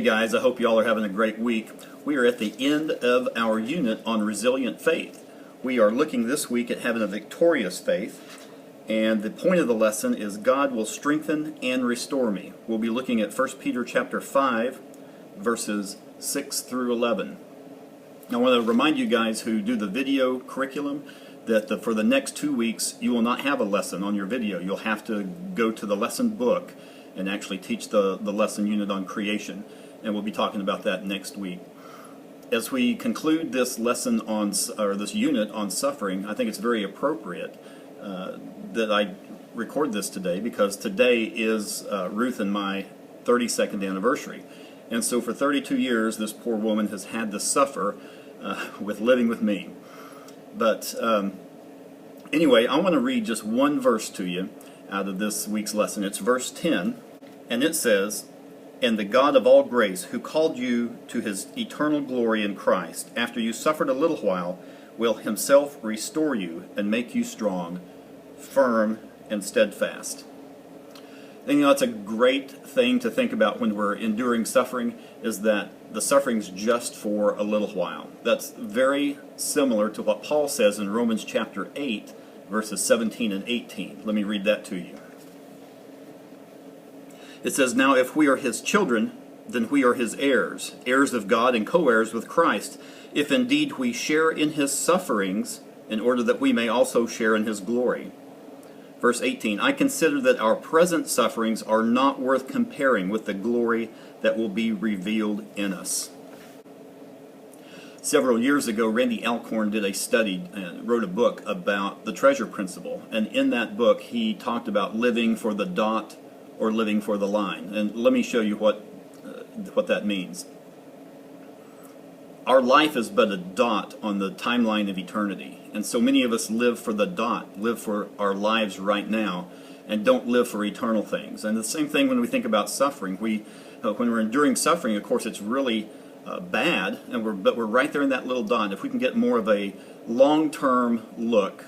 guys, I hope you all are having a great week. We are at the end of our unit on resilient faith. We are looking this week at having a victorious faith, and the point of the lesson is God will strengthen and restore me. We'll be looking at 1 Peter chapter 5, verses 6 through 11. I want to remind you guys who do the video curriculum that for the next 2 weeks you will not have a lesson on your video. You'll have to go to the lesson book and actually teach the lesson unit on creation, and we'll be talking about that next week. As we conclude this lesson on, or this unit on suffering, I think it's very appropriate that I record this today, because today is Ruth and my 32nd anniversary. And so for 32 years, this poor woman has had to suffer with living with me. But anyway, I want to read just one verse to you out of this week's lesson. It's verse 10, and it says, "And the God of all grace, who called you to his eternal glory in Christ, after you suffered a little while, will himself restore you and make you strong, firm, and steadfast." And that's a great thing to think about when we're enduring suffering, is that the suffering's just for a little while. That's very similar to what Paul says in Romans chapter 8, verses 17 and 18. Let me read that to you. It says, "Now if we are his children, then we are his heirs, heirs of God and co-heirs with Christ, if indeed we share in his sufferings, in order that we may also share in his glory." Verse 18, "I consider that our present sufferings are not worth comparing with the glory that will be revealed in us." Several years ago, Randy Alcorn did a study and wrote a book about the treasure principle. And in that book, he talked about living for the dot or living for the line. And let me show you what that means. Our life is but a dot on the timeline of eternity. And so many of us live for the dot, live for our lives right now, and don't live for eternal things. And the same thing when we think about suffering. When we're enduring suffering, of course, it's really bad, but we're right there in that little dot. If we can get more of a long-term look,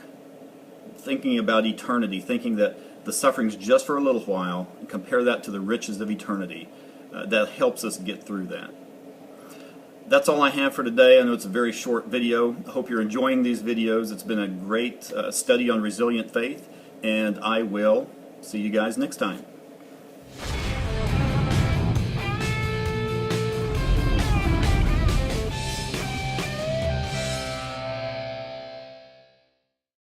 thinking about eternity, thinking that the suffering's just for a little while, and compare that to the riches of eternity, that helps us get through that. That's all I have for today. I know it's a very short video. I hope you're enjoying these videos. It's been a great study on resilient faith, and I will see you guys next time.